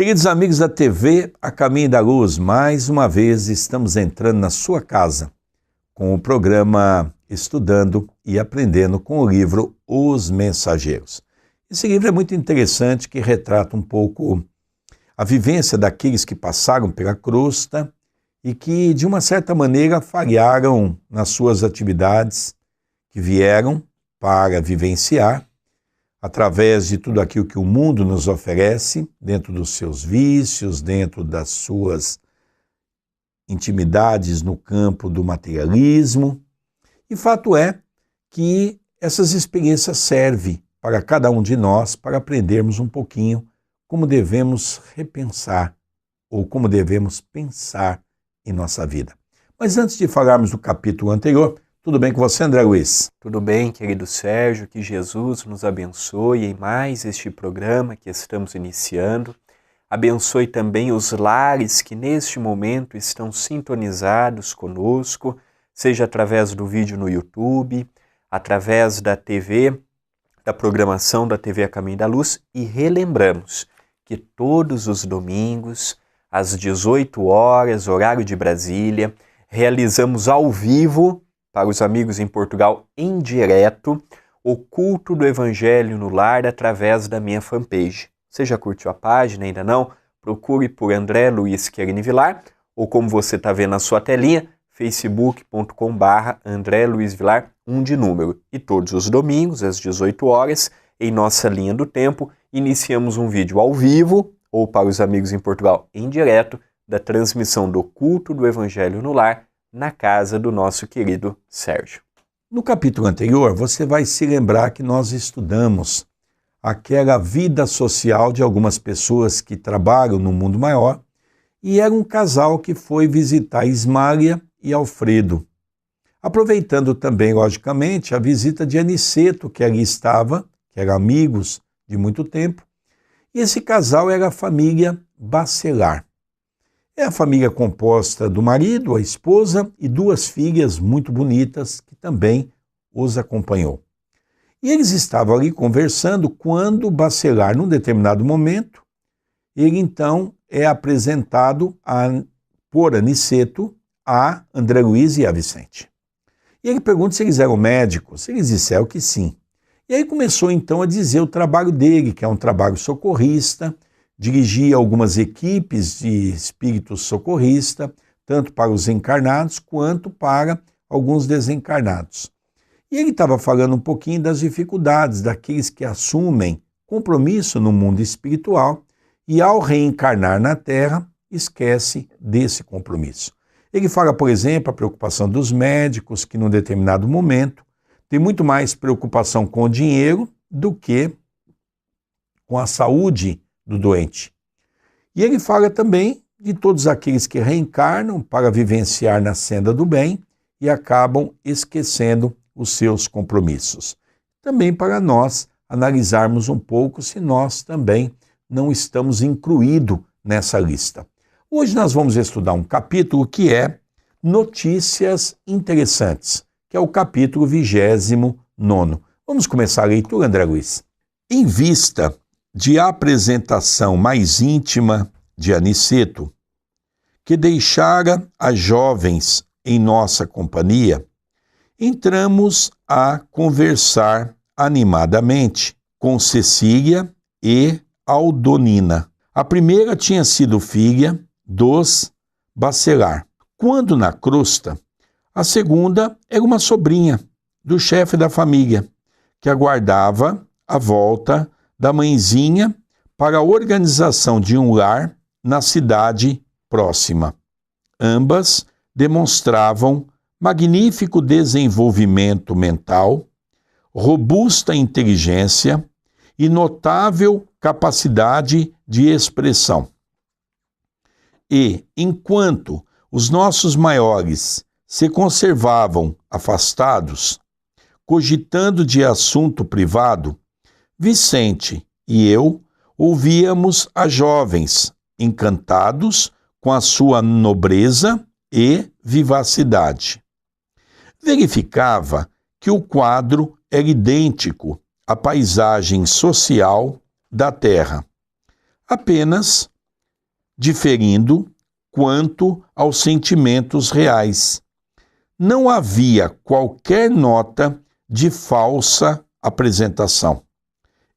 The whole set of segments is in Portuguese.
Queridos amigos da TV A Caminho da Luz, mais uma vez estamos entrando na sua casa com o programa Estudando e Aprendendo com o livro Os Mensageiros. Esse livro é muito interessante, que retrata um pouco a vivência daqueles que passaram pela crosta e que, de uma certa maneira, falharam nas suas atividades, que vieram para vivenciar através de tudo aquilo que o mundo nos oferece, dentro dos seus vícios, dentro das suas intimidades no campo do materialismo. E fato é que essas experiências servem para cada um de nós para aprendermos um pouquinho como devemos repensar ou como devemos pensar em nossa vida. Mas antes de falarmos do capítulo anterior, tudo bem com você, André Luiz? Tudo bem, querido Sérgio, que Jesus nos abençoe em mais este programa que estamos iniciando. Abençoe também os lares que neste momento estão sintonizados conosco, seja através do vídeo no YouTube, através da TV, da programação da TV A Caminho da Luz, e relembramos que todos os domingos, às 18 horas, horário de Brasília, realizamos ao vivo, para os amigos em Portugal, em direto, o culto do Evangelho no Lar através da minha fanpage. Você já curtiu a página? Ainda não? Procure por André Luiz Querini Vilar, ou como você está vendo na sua telinha, facebook.com/André Luiz Vilar, 1 de número. E todos os domingos, às 18 horas, em nossa linha do tempo, iniciamos um vídeo ao vivo, ou para os amigos em Portugal, em direto, da transmissão do culto do Evangelho no Lar, na casa do nosso querido Sérgio. No capítulo anterior, você vai se lembrar que nós estudamos aquela vida social de algumas pessoas que trabalham no mundo maior, e era um casal que foi visitar Ismália e Alfredo, aproveitando também, logicamente, a visita de Aniceto, que ali estava, que eram amigos de muito tempo, e esse casal era a família Bacelar. É a família composta do marido, a esposa e 2 filhas muito bonitas que também os acompanhou. E eles estavam ali conversando quando Bacelar, num determinado momento, ele então é apresentado por Aniceto a André Luiz e a Vicente. E ele pergunta se eles eram médicos, eles disseram que sim. E aí começou então a dizer o trabalho dele, que é um trabalho socorrista, dirigia algumas equipes de espíritos socorristas, tanto para os encarnados quanto para alguns desencarnados. E ele estava falando um pouquinho das dificuldades daqueles que assumem compromisso no mundo espiritual e, ao reencarnar na Terra, esquece desse compromisso. Ele fala, por exemplo, a preocupação dos médicos, que num determinado momento tem muito mais preocupação com o dinheiro do que com a saúde do doente. E ele fala também de todos aqueles que reencarnam para vivenciar na senda do bem e acabam esquecendo os seus compromissos. Também para nós analisarmos um pouco se nós também não estamos incluídos nessa lista. Hoje nós vamos estudar um capítulo que é Notícias Interessantes, que é o capítulo 29º. Vamos começar a leitura, André Luiz. Em vista de apresentação mais íntima de Aniceto, que deixara as jovens em nossa companhia, entramos a conversar animadamente com Cecília e Aldonina. A primeira tinha sido filha dos Bacelar, quando na crosta a segunda era uma sobrinha do chefe da família, que aguardava a volta da mãezinha para a organização de um lar na cidade próxima. Ambas demonstravam magnífico desenvolvimento mental, robusta inteligência e notável capacidade de expressão. E, enquanto os nossos maiores se conservavam afastados, cogitando de assunto privado, Vicente e eu ouvíamos as jovens, encantados com a sua nobreza e vivacidade. Verificava que o quadro era idêntico à paisagem social da Terra. Apenas diferindo quanto aos sentimentos reais. Não havia qualquer nota de falsa apresentação.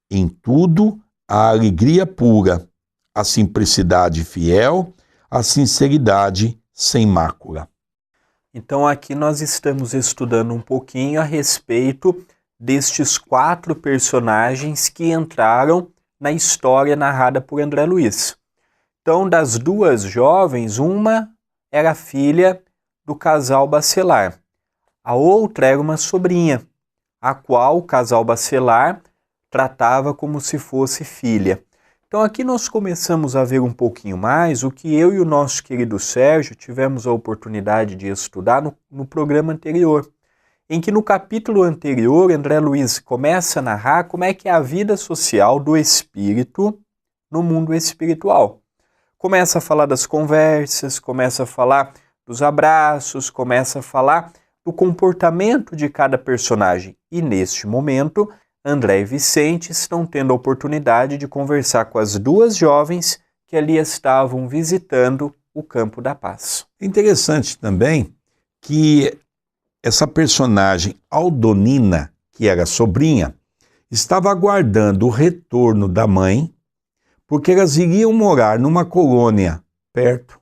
Em tudo, a alegria pura, a simplicidade fiel, a sinceridade sem mácula. Então aqui nós estamos estudando um pouquinho a respeito destes 4 personagens que entraram na história narrada por André Luiz. Então, das 2 jovens, uma era filha do casal Baccelar, a outra era uma sobrinha, a qual o casal Baccelar tratava como se fosse filha. Então aqui nós começamos a ver um pouquinho mais o que eu e o nosso querido Sérgio tivemos a oportunidade de estudar no programa anterior, em que no capítulo anterior André Luiz começa a narrar como é que é a vida social do espírito no mundo espiritual. Começa a falar das conversas, começa a falar dos abraços, começa a falar do comportamento de cada personagem. E neste momento, André e Vicente estão tendo a oportunidade de conversar com as 2 jovens que ali estavam visitando o Campo da Paz. Interessante também que essa personagem Aldonina, que era sobrinha, estava aguardando o retorno da mãe, porque elas iriam morar numa colônia perto.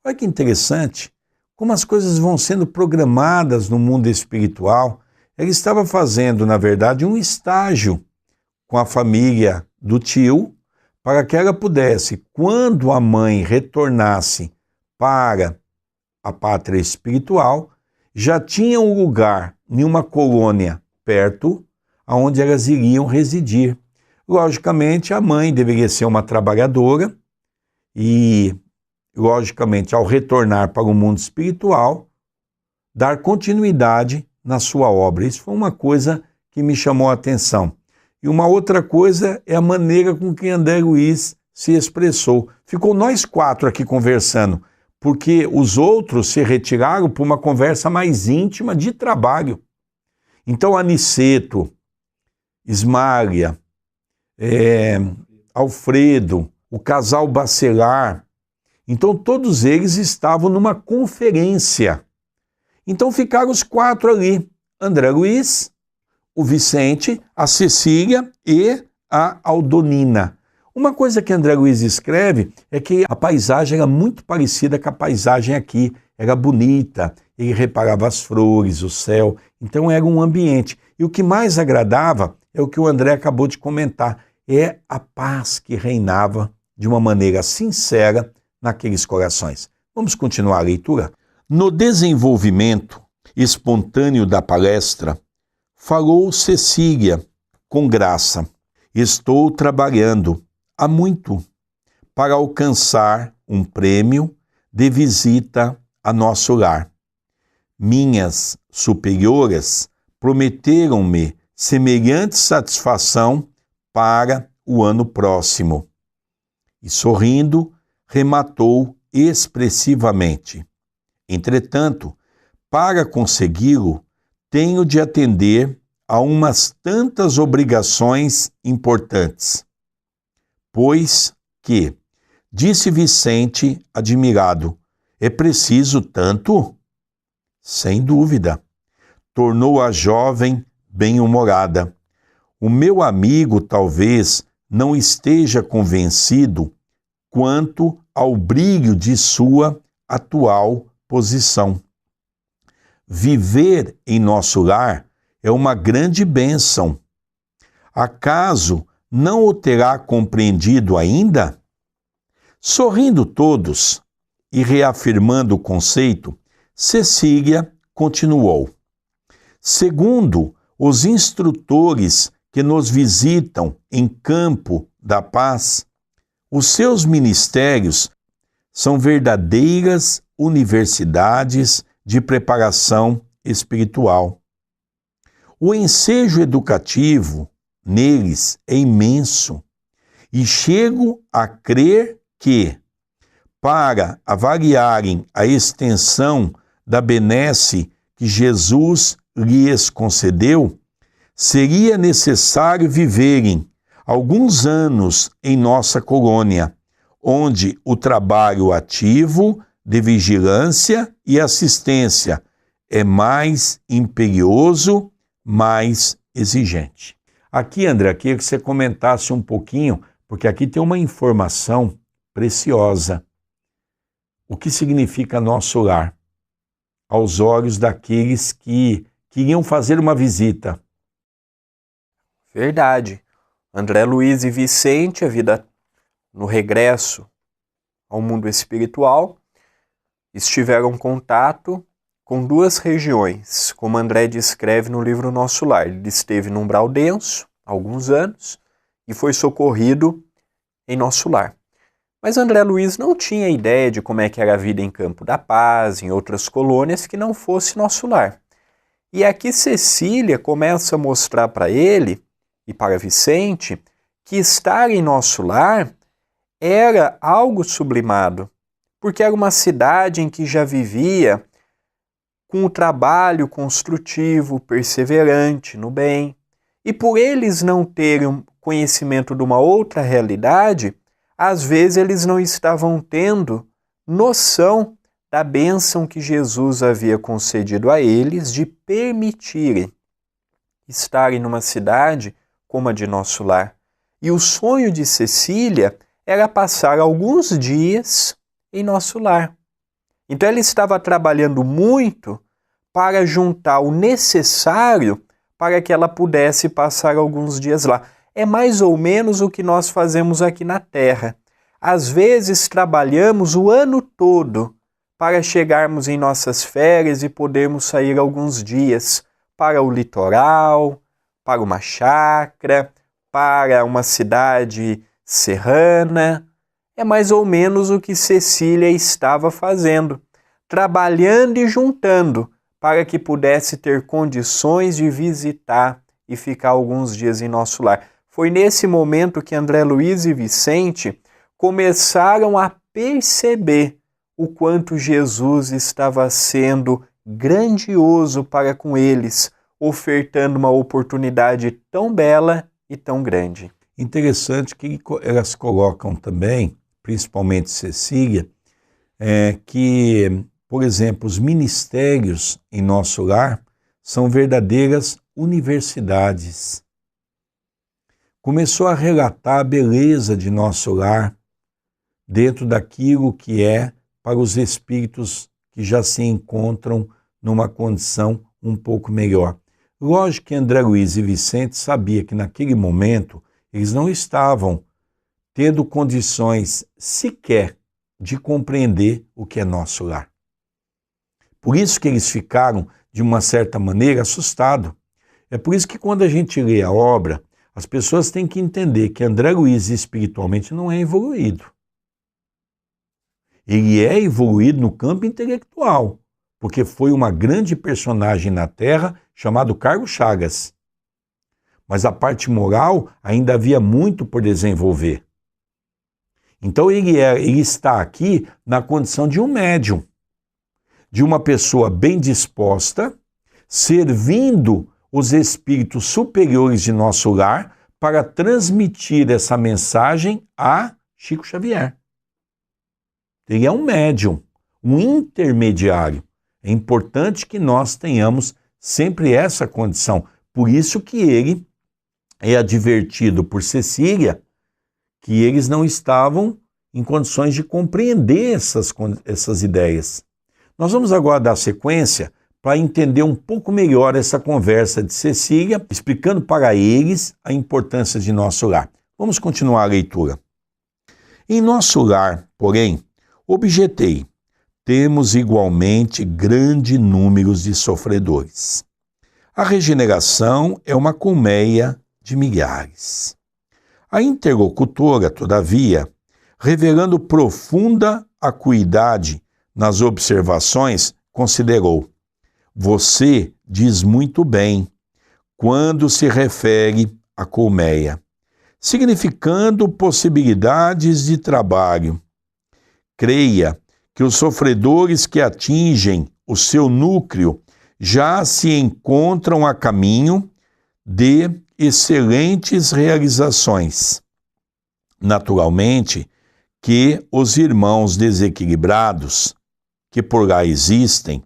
Olha que interessante, como as coisas vão sendo programadas no mundo espiritual. Ele estava fazendo, na verdade, um estágio com a família do tio, para que ela pudesse, quando a mãe retornasse para a pátria espiritual, já tinha um lugar em uma colônia perto, onde elas iriam residir. Logicamente, a mãe deveria ser uma trabalhadora e, logicamente, ao retornar para o mundo espiritual, dar continuidade na sua obra. Isso foi uma coisa que me chamou a atenção. E uma outra coisa é a maneira com que André Luiz se expressou. Ficou nós 4 aqui conversando, porque os outros se retiraram para uma conversa mais íntima de trabalho. Então, Aniceto, Ismália, Alfredo, o casal Baccelar, então todos eles estavam numa conferência. Então ficaram os 4 ali, André Luiz, o Vicente, a Cecília e a Aldonina. Uma coisa que André Luiz escreve é que a paisagem era muito parecida com a paisagem aqui, era bonita, ele reparava as flores, o céu, então era um ambiente. E o que mais agradava é o que o André acabou de comentar, é a paz que reinava de uma maneira sincera naqueles corações. Vamos continuar a leitura? No desenvolvimento espontâneo da palestra, falou Cecília com graça. Estou trabalhando há muito para alcançar um prêmio de visita a nosso lar. Minhas superiores prometeram-me semelhante satisfação para o ano próximo. E sorrindo, rematou expressivamente. Entretanto, para consegui-lo, tenho de atender a umas tantas obrigações importantes. Pois que, disse Vicente, admirado, é preciso tanto? Sem dúvida, tornou a jovem bem-humorada. O meu amigo talvez não esteja convencido quanto ao brilho de sua atual posição. Viver em nosso lar é uma grande bênção. Acaso não o terá compreendido ainda? Sorrindo todos e reafirmando o conceito, Cecília continuou. Segundo os instrutores que nos visitam em Campo da Paz, os seus ministérios são verdadeiras universidades de preparação espiritual. O ensejo educativo neles é imenso e chego a crer que, para avaliarem a extensão da benesse que Jesus lhes concedeu, seria necessário viverem alguns anos em nossa colônia, onde o trabalho ativo de vigilância e assistência é mais imperioso, mais exigente. Aqui, André, queria que você comentasse um pouquinho, porque aqui tem uma informação preciosa. O que significa nosso lar aos olhos daqueles que queriam fazer uma visita? Verdade. André Luiz e Vicente, a vida no regresso ao mundo espiritual, estiveram em contato com duas regiões, como André descreve no livro Nosso Lar. Ele esteve num umbral denso, há alguns anos, e foi socorrido em Nosso Lar. Mas André Luiz não tinha ideia de como é que era a vida em Campo da Paz, em outras colônias, que não fosse Nosso Lar. E aqui Cecília começa a mostrar para ele e para Vicente que estar em Nosso Lar era algo sublimado, porque era uma cidade em que já vivia com o trabalho construtivo, perseverante no bem. E por eles não terem conhecimento de uma outra realidade, às vezes eles não estavam tendo noção da bênção que Jesus havia concedido a eles de permitirem estarem numa cidade como a de Nosso Lar. E o sonho de Cecília era passar alguns dias em Nosso Lar. Então ela estava trabalhando muito para juntar o necessário para que ela pudesse passar alguns dias lá. É mais ou menos o que nós fazemos aqui na Terra. Às vezes trabalhamos o ano todo para chegarmos em nossas férias e podermos sair alguns dias para o litoral, para uma chácara, para uma cidade serrana. É mais ou menos o que Cecília estava fazendo, trabalhando e juntando para que pudesse ter condições de visitar e ficar alguns dias em Nosso Lar. Foi nesse momento que André Luiz e Vicente começaram a perceber o quanto Jesus estava sendo grandioso para com eles, ofertando uma oportunidade tão bela e tão grande. Interessante que elas colocam também, principalmente Cecília, que, por exemplo, os ministérios em Nosso Lar são verdadeiras universidades. Começou a relatar a beleza de Nosso Lar dentro daquilo que é para os espíritos que já se encontram numa condição um pouco melhor. Lógico que André Luiz e Vicente sabia que naquele momento eles não estavam tendo condições sequer de compreender o que é Nosso Lar. Por isso que eles ficaram, de uma certa maneira, assustados. É por isso que quando a gente lê a obra, as pessoas têm que entender que André Luiz espiritualmente não é evoluído. Ele é evoluído no campo intelectual, porque foi uma grande personagem na Terra chamado Carlos Chagas. Mas a parte moral ainda havia muito por desenvolver. Então ele está aqui na condição de um médium, de uma pessoa bem disposta, servindo os espíritos superiores de Nosso Lar para transmitir essa mensagem a Chico Xavier. Ele é um médium, um intermediário. É importante que nós tenhamos sempre essa condição. Por isso que ele é advertido por Cecília que eles não estavam em condições de compreender essas ideias. Nós vamos agora dar sequência para entender um pouco melhor essa conversa de Cecília, explicando para eles a importância de Nosso Lar. Vamos continuar a leitura. Em Nosso Lar, porém, objetei, temos igualmente grande número de sofredores. A regeneração é uma colmeia de milhares. A interlocutora, todavia, revelando profunda acuidade nas observações, considerou: você diz muito bem quando se refere à colmeia, significando possibilidades de trabalho. Creia que os sofredores que atingem o seu núcleo já se encontram a caminho de excelentes realizações. Naturalmente, que os irmãos desequilibrados, que por lá existem,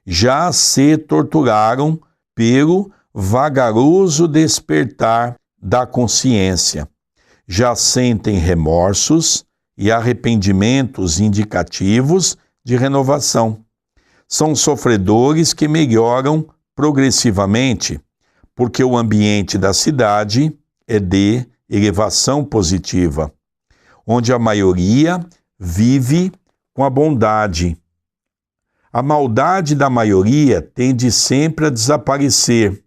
já se torturaram pelo vagaroso despertar da consciência. Já sentem remorsos e arrependimentos indicativos de renovação. São sofredores que melhoram progressivamente, porque o ambiente da cidade é de elevação positiva, onde a maioria vive com a bondade. A maldade da maioria tende sempre a desaparecer.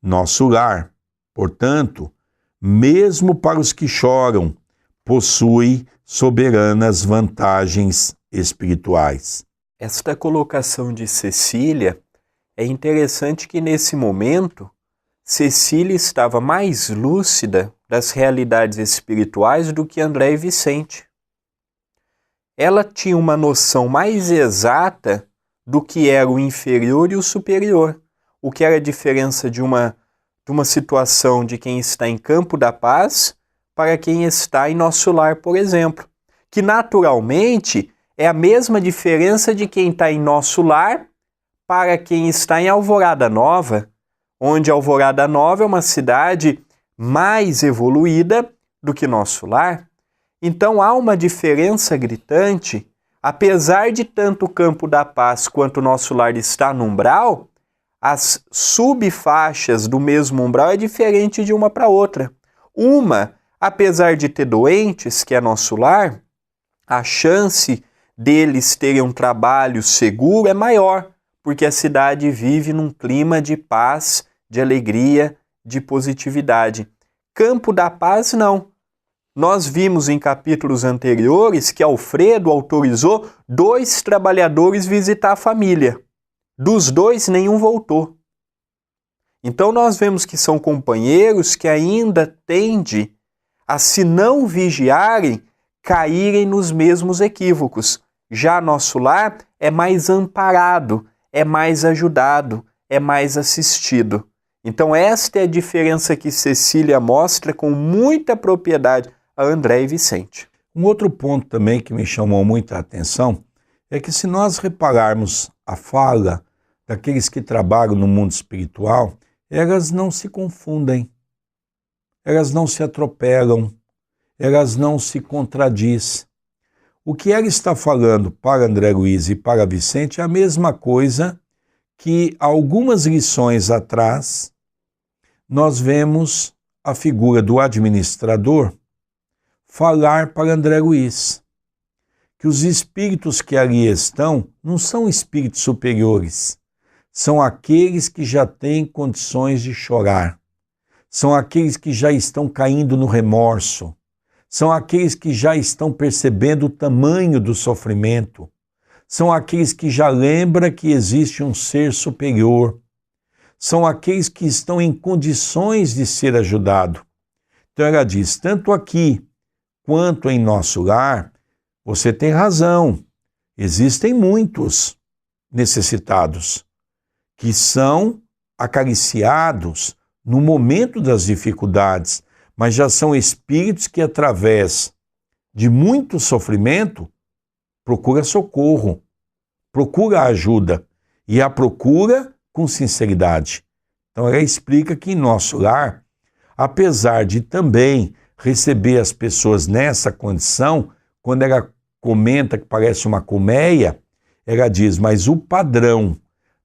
Nosso lar, portanto, mesmo para os que choram, possui soberanas vantagens espirituais. Esta colocação de Cecília é interessante que nesse momento Cecília estava mais lúcida das realidades espirituais do que André e Vicente. Ela tinha uma noção mais exata do que era o inferior e o superior, o que era a diferença de uma situação de quem está em Campo da Paz para quem está em Nosso Lar, por exemplo, que naturalmente é a mesma diferença de quem está em Nosso Lar para quem está em Alvorada Nova, onde Alvorada Nova é uma cidade mais evoluída do que Nosso Lar. Então há uma diferença gritante, apesar de tanto o Campo da Paz quanto o Nosso Lar está no umbral, as subfaixas do mesmo umbral é diferente de uma para outra. Uma, apesar de ter doentes, que é Nosso Lar, a chance deles terem um trabalho seguro é maior, porque a cidade vive num clima de paz, de alegria, de positividade. Campo da Paz, não. Nós vimos em capítulos anteriores que Alfredo autorizou 2 trabalhadores visitar a família. Dos 2, nenhum voltou. Então nós vemos que são companheiros que ainda tendem a, se não vigiarem, caírem nos mesmos equívocos. Já Nosso Lar é mais amparado, é mais ajudado, é mais assistido. Então esta é a diferença que Cecília mostra com muita propriedade a André e Vicente. Um outro ponto também que me chamou muita atenção é que, se nós repararmos a fala daqueles que trabalham no mundo espiritual, elas não se confundem, elas não se atropelam, elas não se contradizem. O que ela está falando para André Luiz e para Vicente é a mesma coisa que algumas lições atrás nós vemos a figura do administrador falar para André Luiz, que os espíritos que ali estão não são espíritos superiores, são aqueles que já têm condições de chorar, são aqueles que já estão caindo no remorso, são aqueles que já estão percebendo o tamanho do sofrimento, são aqueles que já lembram que existe um ser superior, são aqueles que estão em condições de ser ajudado. Então ela diz, tanto aqui quanto em Nosso Lar, você tem razão, existem muitos necessitados que são acariciados no momento das dificuldades, mas já são espíritos que, através de muito sofrimento, procuram socorro, procura ajuda, e a procura com sinceridade. Então ela explica que em Nosso Lar, apesar de também receber as pessoas nessa condição, quando ela comenta que parece uma colmeia, ela diz, mas o padrão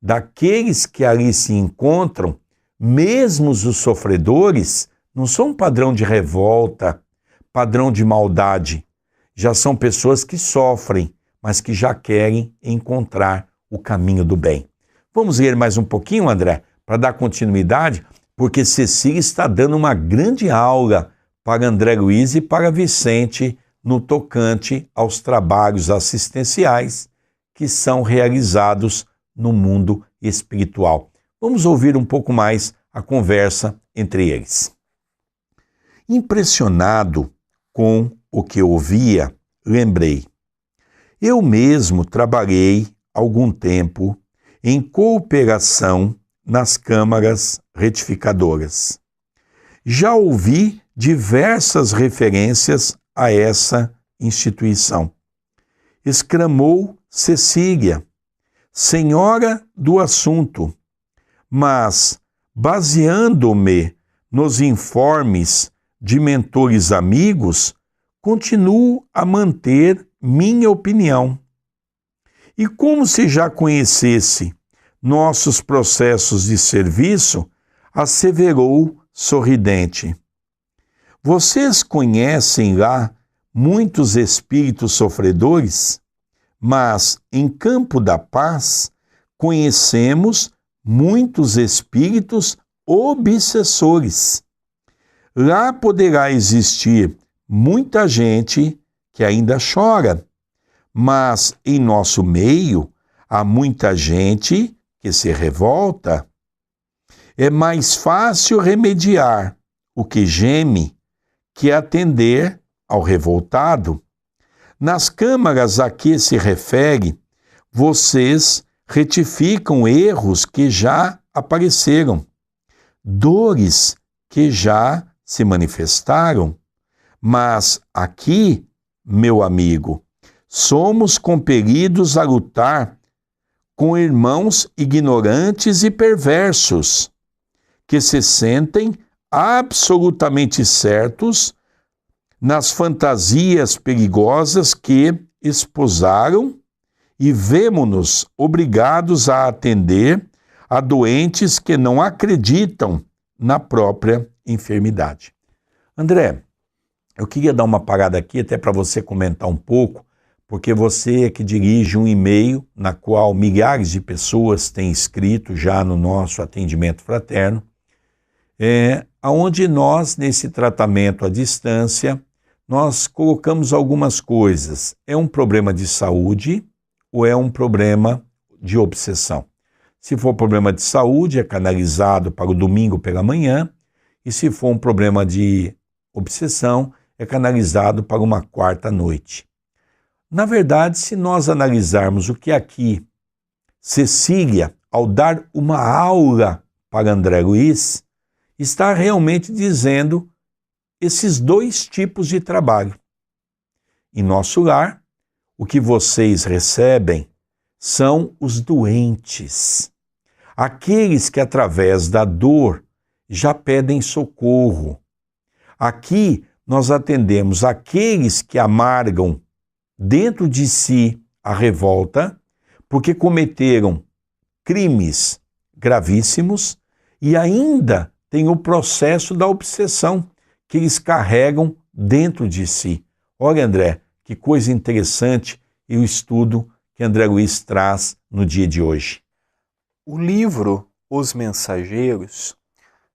daqueles que ali se encontram, mesmo os sofredores, não são um padrão de revolta, padrão de maldade. Já são pessoas que sofrem, mas que já querem encontrar o caminho do bem. Vamos ler mais um pouquinho, André, para dar continuidade, porque Cecília está dando uma grande aula para André Luiz e para Vicente no tocante aos trabalhos assistenciais que são realizados no mundo espiritual. Vamos ouvir um pouco mais a conversa entre eles. Impressionado com o que ouvia, lembrei. Eu mesmo trabalhei algum tempo em cooperação nas câmaras retificadoras. Já ouvi diversas referências a essa instituição. Exclamou Cecília, senhora do assunto, mas, baseando-me nos informes de mentores amigos, continuo a manter minha opinião. E como se já conhecesse nossos processos de serviço, asseverou sorridente. Vocês conhecem lá muitos espíritos sofredores, mas em campo da paz conhecemos muitos espíritos obsessores. Lá poderá existir muita gente que ainda chora, mas em nosso meio há muita gente que se revolta. É mais fácil remediar o que geme que atender ao revoltado. Nas câmaras a que se refere, vocês retificam erros que já apareceram, dores que já se manifestaram. Mas aqui, meu amigo, somos compelidos a lutar com irmãos ignorantes e perversos, que se sentem absolutamente certos nas fantasias perigosas que esposaram e vemo-nos obrigados a atender a doentes que não acreditam na própria enfermidade. André, eu queria dar uma parada aqui até para você comentar um pouco, porque você é que dirige um e-mail na qual milhares de pessoas têm escrito já no nosso atendimento fraterno, onde nós, nesse tratamento à distância, nós colocamos algumas coisas. É um problema de saúde ou é um problema de obsessão? Se for problema de saúde, é canalizado para o domingo pela manhã, e se for um problema de obsessão, é canalizado para uma quarta noite. Na verdade, se nós analisarmos o que aqui Cecília, ao dar uma aula para André Luiz, está realmente dizendo esses dois tipos de trabalho. Em nosso lar, o que vocês recebem são os doentes, aqueles que através da dor já pedem socorro. Aqui nós atendemos aqueles que amargam dentro de si a revolta, porque cometeram crimes gravíssimos e ainda tem o processo da obsessão que eles carregam dentro de si. Olha, André, que coisa interessante e o estudo que André Luiz traz no dia de hoje. O livro Os Mensageiros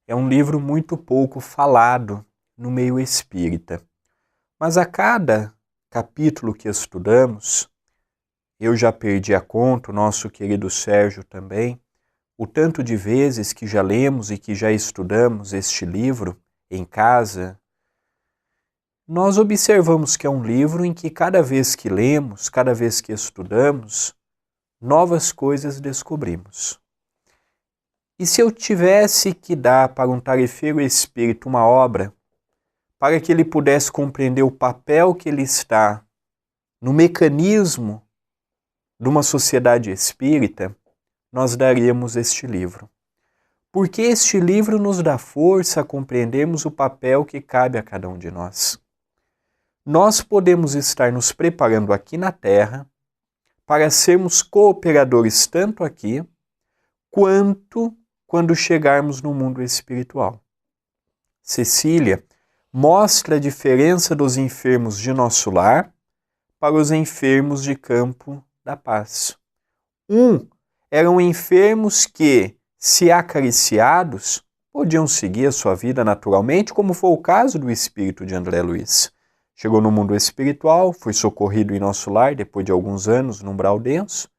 é um livro muito pouco falado no meio espírita, mas a cada capítulo que estudamos, eu já perdi a conta, o nosso querido Sérgio também, o tanto de vezes que já lemos e que já estudamos este livro em casa, nós observamos que é um livro em que cada vez que lemos, cada vez que estudamos, novas coisas descobrimos. E se eu tivesse que dar para um tarefeiro espírita uma obra, para que ele pudesse compreender o papel que ele está no mecanismo de uma sociedade espírita, nós daríamos este livro. Porque este livro nos dá força a compreendermos o papel que cabe a cada um de nós. Nós podemos estar nos preparando aqui na Terra para sermos cooperadores tanto aqui, quanto quando chegarmos no mundo espiritual. Cecília mostra a diferença dos enfermos de nosso lar para os enfermos de campo da paz. Eram enfermos que, se acariciados, podiam seguir a sua vida naturalmente, como foi o caso do espírito de André Luiz. Chegou no mundo espiritual, foi socorrido em nosso lar depois de alguns anos no umbral denso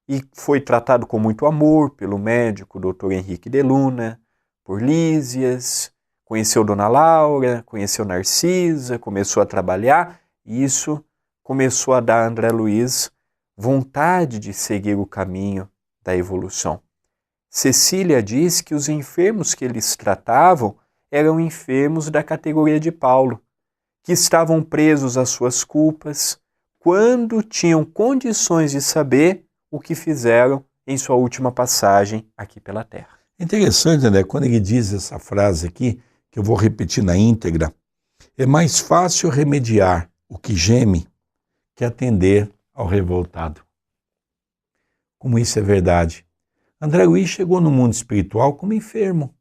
e foi tratado com muito amor pelo médico Dr. Henrique de Luna, por Lísias, conheceu Dona Laura, conheceu Narcisa, começou a trabalhar e isso começou a dar a André Luiz vontade de seguir o caminho da evolução. Cecília diz que os enfermos que eles tratavam eram enfermos da categoria de Paulo, que estavam presos às suas culpas, quando tinham condições de saber o que fizeram em sua última passagem aqui pela terra. Interessante, André, quando ele diz essa frase aqui, que eu vou repetir na íntegra, é mais fácil remediar o que geme que atender ao revoltado. Como isso é verdade. André Luiz chegou no mundo espiritual como enfermo.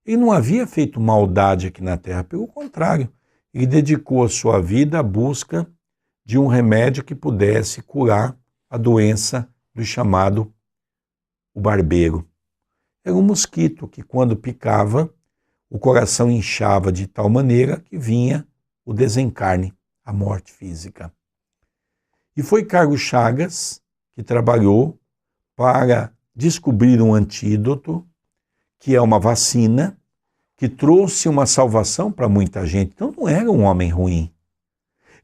Ele não havia feito maldade aqui na Terra, pelo contrário, ele dedicou a sua vida à busca de um remédio que pudesse curar a doença do chamado o barbeiro. Era um mosquito que, quando picava, o coração inchava de tal maneira que vinha o desencarne, a morte física. E foi Carlos Chagas que trabalhou para descobrir um antídoto, que é uma vacina, que trouxe uma salvação para muita gente. Então não era um homem ruim.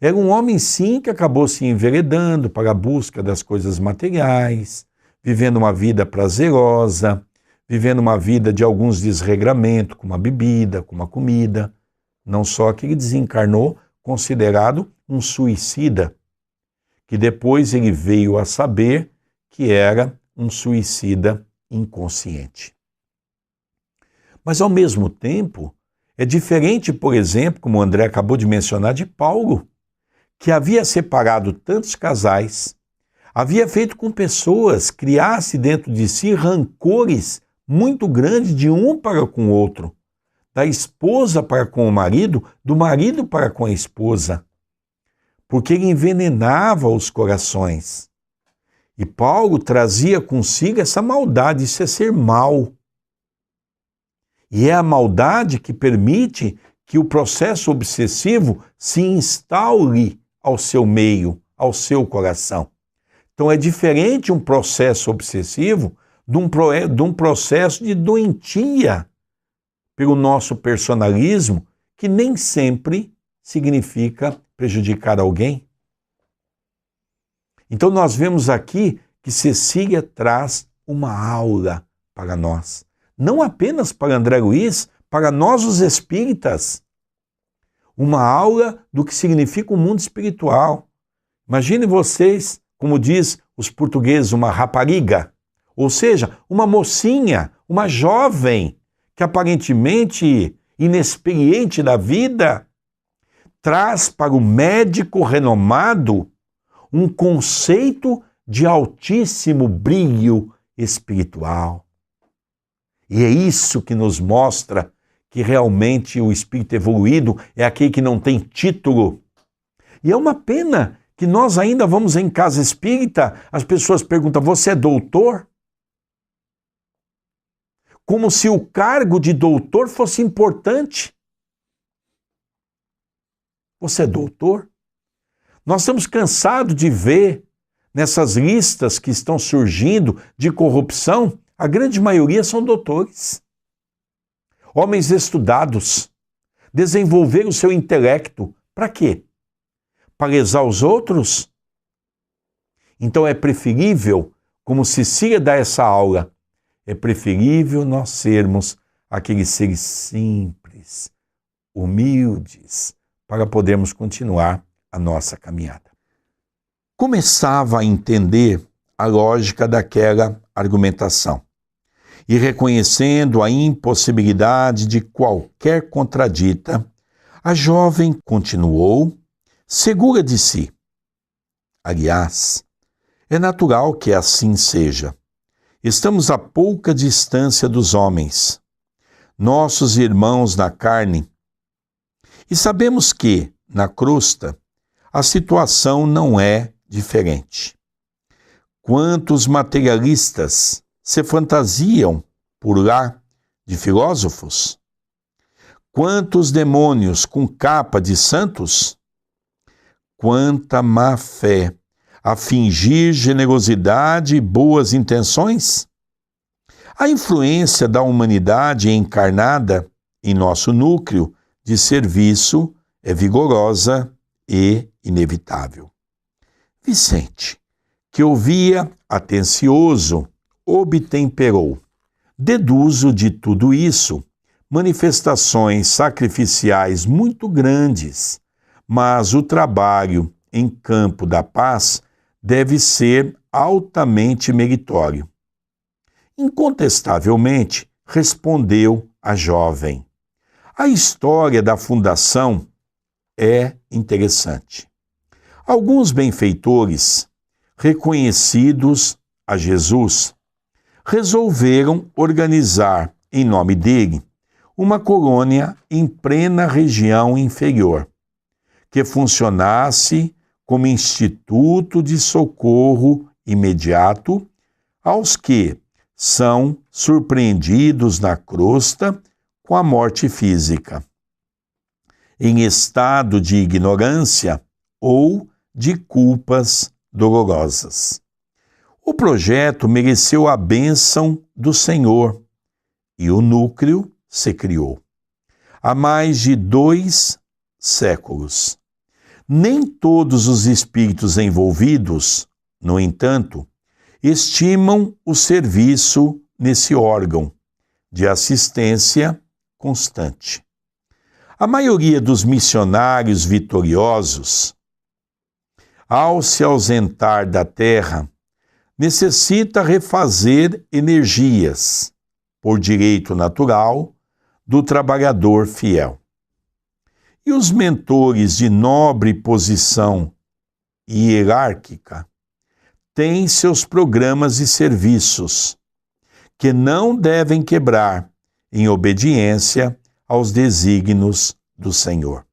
Era um homem, sim, que acabou se enveredando para a busca das coisas materiais, vivendo uma vida prazerosa, vivendo uma vida de alguns desregramentos, com uma bebida, com uma comida. Não só que ele desencarnou considerado um suicida, que depois ele veio a saber que era um suicida inconsciente. Mas, ao mesmo tempo, é diferente, por exemplo, como o André acabou de mencionar, de Paulo, que havia separado tantos casais, havia feito com pessoas criasse dentro de si rancores muito grandes de um para com o outro, da esposa para com o marido, do marido para com a esposa, porque ele envenenava os corações. E Paulo trazia consigo essa maldade, isso é ser mau. E é a maldade que permite que o processo obsessivo se instaure ao seu meio, ao seu coração. Então é diferente um processo obsessivo de um processo de doentia pelo nosso personalismo, que nem sempre significa prejudicar alguém. Então nós vemos aqui que Cecília traz uma aula para nós. Não apenas para André Luiz, para nós os espíritas. Uma aula do que significa o mundo espiritual. Imaginem vocês, como diz os portugueses, uma rapariga, ou seja, uma mocinha, uma jovem, que aparentemente inexperiente da vida, traz para o médico renomado um conceito de altíssimo brilho espiritual. E é isso que nos mostra que realmente o espírito evoluído é aquele que não tem título. E é uma pena que nós ainda vamos em casa espírita, as pessoas perguntam, você é doutor? Como se o cargo de doutor fosse importante. Você é doutor? Nós estamos cansados de ver nessas listas que estão surgindo de corrupção, a grande maioria são doutores. Homens estudados, desenvolveram o seu intelecto. Para quê? Para lesar os outros? Então é preferível, como Cecília dá essa aula, é preferível nós sermos aqueles seres simples, humildes, para podermos continuar a nossa caminhada. Começava a entender a lógica daquela argumentação e, reconhecendo a impossibilidade de qualquer contradita, a jovem continuou, segura de si. Aliás, é natural que assim seja. Estamos a pouca distância dos homens, nossos irmãos na carne, e sabemos que, na crosta, a situação não é diferente. Quantos materialistas se fantasiam por lá de filósofos? Quantos demônios com capa de santos? Quanta má fé a fingir generosidade e boas intenções? A influência da humanidade encarnada em nosso núcleo de serviço é vigorosa e inevitável. Vicente, que ouvia atencioso, obtemperou. Deduzo de tudo isso manifestações sacrificiais muito grandes mas o trabalho em campo da paz deve ser altamente meritório. Incontestavelmente, respondeu a jovem. A história da fundação é interessante. Alguns benfeitores, reconhecidos a Jesus, resolveram organizar, em nome dele, uma colônia em plena região inferior, que funcionasse como instituto de socorro imediato aos que são surpreendidos na crosta com a morte física, em estado de ignorância ou de culpas dolorosas. O projeto mereceu a bênção do Senhor e o núcleo se criou. Há mais de 2 séculos. Nem todos os espíritos envolvidos, no entanto, estimam o serviço nesse órgão de assistência constante. A maioria dos missionários vitoriosos, ao se ausentar da terra, necessita refazer energias, por direito natural, do trabalhador fiel. E os mentores de nobre posição hierárquica têm seus programas e serviços, que não devem quebrar em obediência aos desígnios do Senhor.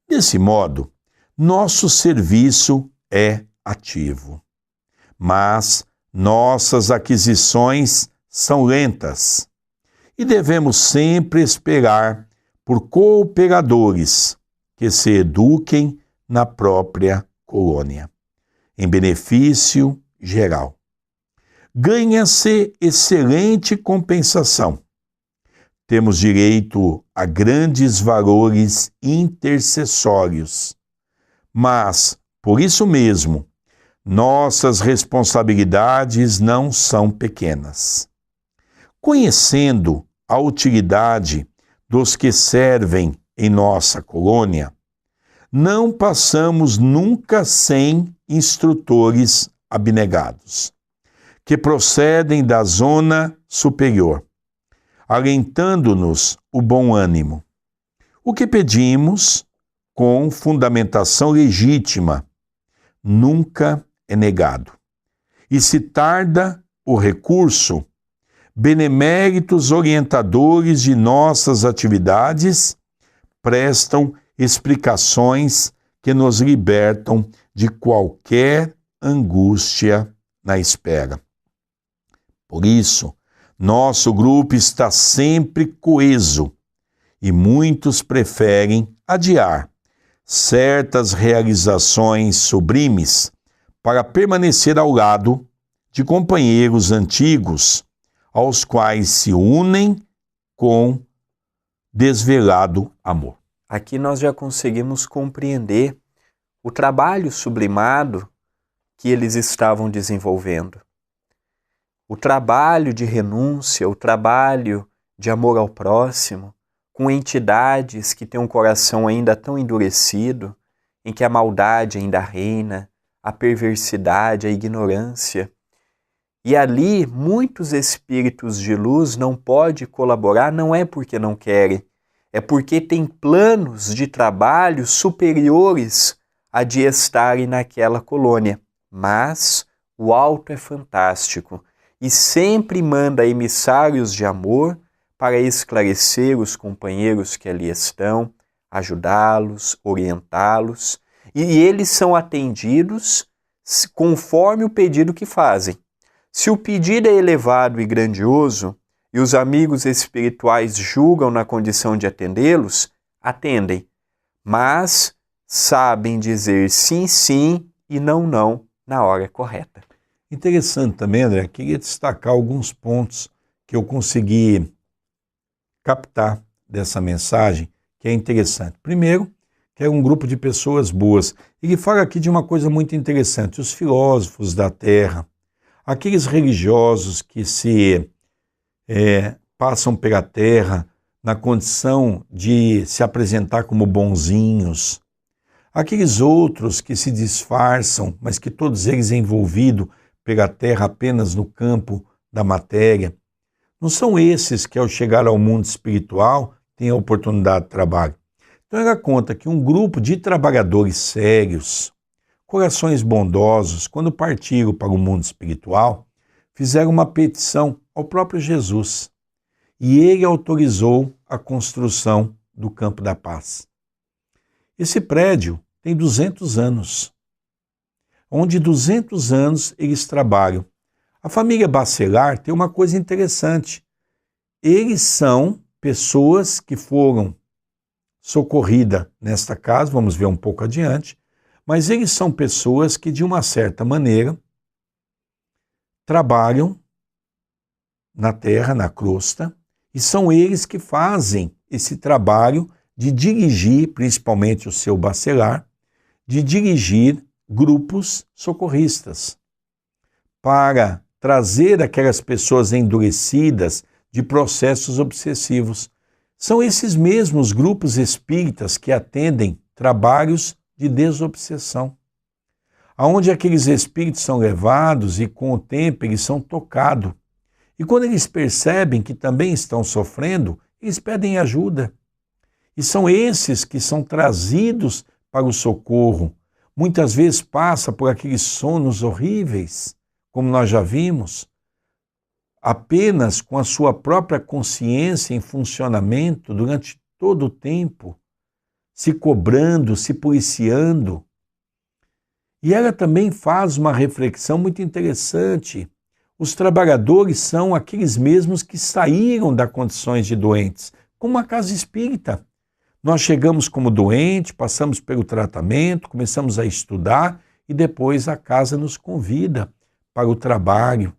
Desse modo, nosso serviço é ativo, mas nossas aquisições são lentas e devemos sempre esperar por cooperadores que se eduquem na própria colônia, em benefício geral. Ganha-se excelente compensação. Temos direito a grandes valores intercessórios, mas, por isso mesmo, nossas responsabilidades não são pequenas. Conhecendo a utilidade dos que servem em nossa colônia, não passamos nunca sem instrutores abnegados, que procedem da zona superior, alentando-nos o bom ânimo. O que pedimos, com fundamentação legítima, nunca é negado. E se tarda o recurso, beneméritos orientadores de nossas atividades prestam explicações que nos libertam de qualquer angústia na espera. Por isso, nosso grupo está sempre coeso e muitos preferem adiar certas realizações sublimes para permanecer ao lado de companheiros antigos aos quais se unem com desvelado amor. Aqui nós já conseguimos compreender o trabalho sublimado que eles estavam desenvolvendo. O trabalho de renúncia, o trabalho de amor ao próximo, com entidades que têm um coração ainda tão endurecido, em que a maldade ainda reina, a perversidade, a ignorância. E ali, muitos espíritos de luz não podem colaborar, não é porque não querem, é porque têm planos de trabalho superiores a de estarem naquela colônia. Mas o alto é fantástico e sempre manda emissários de amor para esclarecer os companheiros que ali estão, ajudá-los, orientá-los, e eles são atendidos conforme o pedido que fazem. Se o pedido é elevado e grandioso, e os amigos espirituais julgam na condição de atendê-los, atendem, mas sabem dizer sim, sim e não, não na hora correta. Interessante também, André, queria destacar alguns pontos que eu consegui captar dessa mensagem, que é interessante. Primeiro, que é um grupo de pessoas boas. Ele fala aqui de uma coisa muito interessante, os filósofos da terra, aqueles religiosos que se passam pela terra na condição de se apresentar como bonzinhos, Aqueles outros que se disfarçam, mas que todos eles envolvidos pela terra apenas no campo da matéria, não são esses que ao chegar ao mundo espiritual têm a oportunidade de trabalho. Então ela conta que um grupo de trabalhadores sérios, corações bondosos, quando partiram para o mundo espiritual, fizeram uma petição ao próprio Jesus e ele autorizou a construção do Campo da Paz. Esse prédio tem 200 anos, onde 200 anos eles trabalham. A família Bacelar tem uma coisa interessante. Eles são pessoas que foram socorridas nesta casa, vamos ver um pouco adiante, mas eles são pessoas que, de uma certa maneira, trabalham na terra, na crosta, e são eles que fazem esse trabalho de dirigir, principalmente o seu Bacelar, de dirigir grupos socorristas para trazer aquelas pessoas endurecidas de processos obsessivos. São esses mesmos grupos espíritas que atendem trabalhos de desobsessão, aonde aqueles espíritos são levados e com o tempo eles são tocados. E quando eles percebem que também estão sofrendo, eles pedem ajuda. E são esses que são trazidos para o socorro. Muitas vezes passa por aqueles sonos horríveis, como nós já vimos, apenas com a sua própria consciência em funcionamento durante todo o tempo, se cobrando, se policiando. E ela também faz uma reflexão muito interessante. Os trabalhadores são aqueles mesmos que saíram das condições de doentes, como a casa espírita. Nós chegamos como doente, passamos pelo tratamento, começamos a estudar e depois a casa nos convida para o trabalho.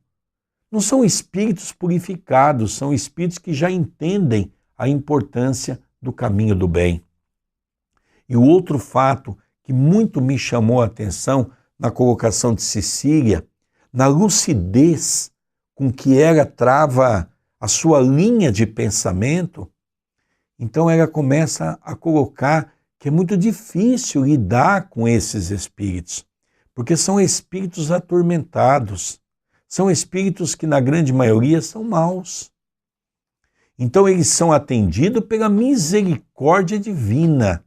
Não são espíritos purificados, são espíritos que já entendem a importância do caminho do bem. E o outro fato que muito me chamou a atenção na colocação de Cecília, na lucidez com que ela trava a sua linha de pensamento, então ela começa a colocar que é muito difícil lidar com esses espíritos, porque são espíritos atormentados, são espíritos que na grande maioria são maus. Então eles são atendidos pela misericórdia divina,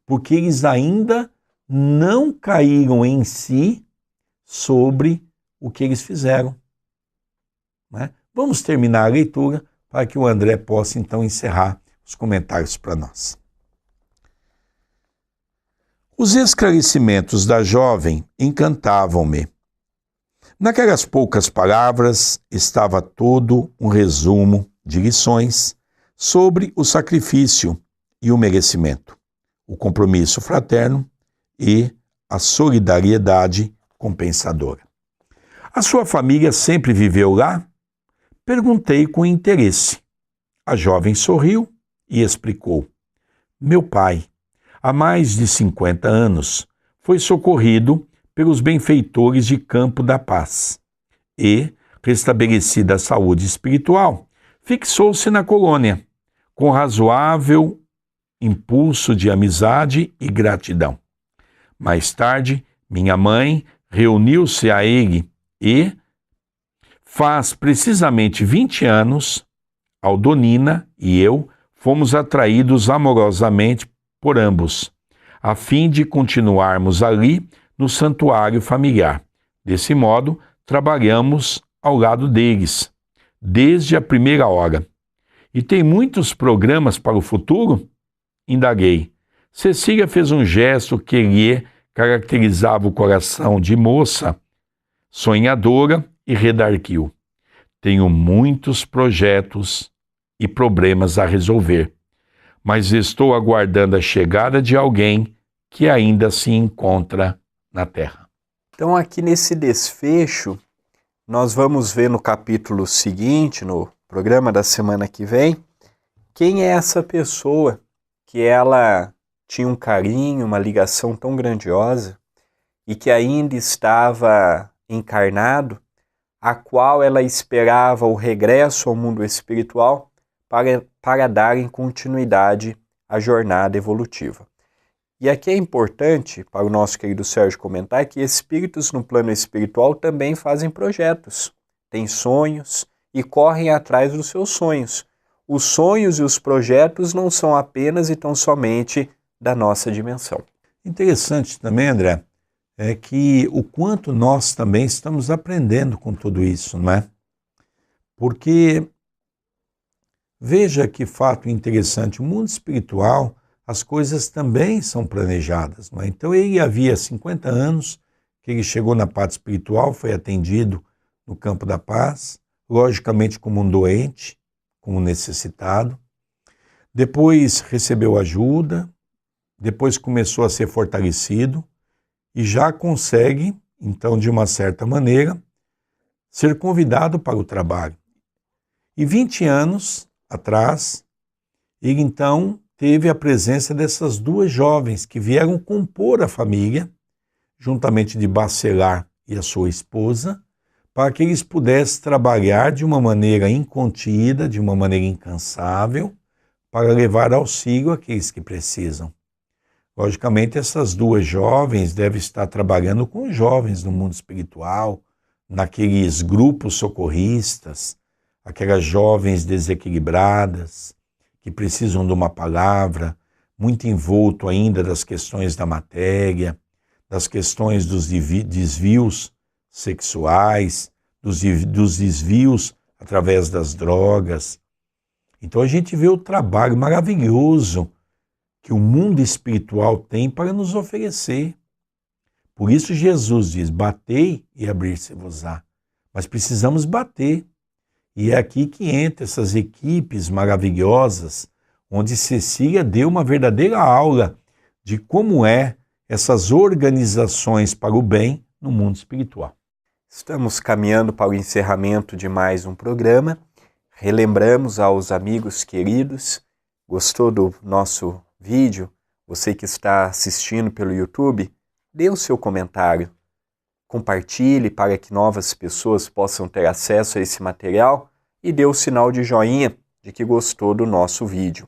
porque eles ainda não caíram em si sobre o que eles fizeram. Né? Vamos terminar a leitura para que o André possa então encerrar os comentários para nós. Os esclarecimentos da jovem encantavam-me. Naquelas poucas palavras estava todo um resumo de lições sobre o sacrifício e o merecimento, o compromisso fraterno e a solidariedade compensadora. A sua família sempre viveu lá? Perguntei com interesse. A jovem sorriu e explicou. Meu pai, há mais de 50 anos, foi socorrido pelos benfeitores de Campo da Paz e, restabelecida a saúde espiritual, fixou-se na colônia, com razoável impulso de amizade e gratidão. Mais tarde, minha mãe reuniu-se a ele e, faz precisamente 20 anos, Aldonina e eu fomos atraídos amorosamente por ambos, a fim de continuarmos ali no santuário familiar. Desse modo, trabalhamos ao lado deles, desde a primeira hora. E tem muitos programas para o futuro? Indaguei. Cecília fez um gesto que lhe caracterizava o coração de moça, sonhadora e redarguiu. Tenho muitos projetos e problemas a resolver, mas estou aguardando a chegada de alguém que ainda se encontra na Terra. Então, aqui nesse desfecho, nós vamos ver no capítulo seguinte, no programa da semana que vem, quem é essa pessoa que ela tinha um carinho, uma ligação tão grandiosa e que ainda estava encarnado, a qual ela esperava o regresso ao mundo espiritual para darem continuidade à jornada evolutiva. E aqui é importante, para o nosso querido Sérgio comentar, que espíritos no plano espiritual também fazem projetos, têm sonhos e correm atrás dos seus sonhos. Os sonhos e os projetos não são apenas e tão somente da nossa dimensão. Interessante também, André, é que o quanto nós também estamos aprendendo com tudo isso, não é? Porque, veja que fato interessante, o mundo espiritual, as coisas também são planejadas, não é? Então ele havia 50 anos que ele chegou na parte espiritual, foi atendido no campo da paz, logicamente como um doente, como um necessitado, depois recebeu ajuda, depois começou a ser fortalecido e já consegue, então, de uma certa maneira, ser convidado para o trabalho. E 20 anos atrás, ele então teve a presença dessas duas jovens que vieram compor a família, juntamente de Bacelar e a sua esposa, para que eles pudessem trabalhar de uma maneira incontida, de uma maneira incansável, para levar auxílio àqueles que precisam. Logicamente, essas duas jovens devem estar trabalhando com os jovens no mundo espiritual, naqueles grupos socorristas, aquelas jovens desequilibradas, que precisam de uma palavra, muito envolto ainda das questões da matéria, das questões dos desvios sexuais, dos desvios através das drogas. Então a gente vê o trabalho maravilhoso que o mundo espiritual tem para nos oferecer. Por isso Jesus diz, batei e abrir-se-vos-á. Mas precisamos bater. E é aqui que entra essas equipes maravilhosas, onde Cecília deu uma verdadeira aula de como é essas organizações para o bem no mundo espiritual. Estamos caminhando para o encerramento de mais um programa. Relembramos aos amigos queridos, gostou do nosso vídeo? Você que está assistindo pelo YouTube, dê o seu comentário. Compartilhe para que novas pessoas possam ter acesso a esse material e dê o sinal de joinha de que gostou do nosso vídeo.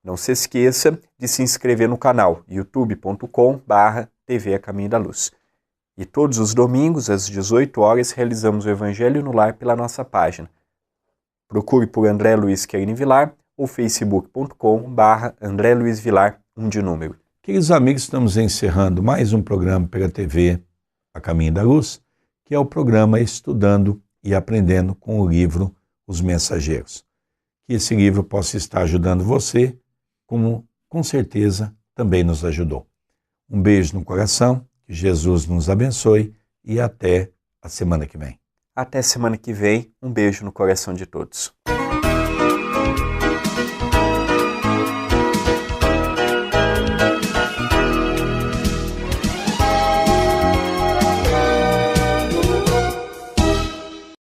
Não se esqueça de se inscrever no canal youtube.com/TV A Caminho da Luz. E todos os domingos, às 18 horas, realizamos o Evangelho no Lar pela nossa página. Procure por André Luiz Querini Vilar ou facebook.com/André Luiz Vilar, 1 de número. Queridos amigos, estamos encerrando mais um programa pela TV A Caminho da Luz, que é o programa Estudando e Aprendendo com o livro Os Mensageiros. Que esse livro possa estar ajudando você, como com certeza também nos ajudou. Um beijo no coração, que Jesus nos abençoe e até a semana que vem. Até semana que vem, um beijo no coração de todos.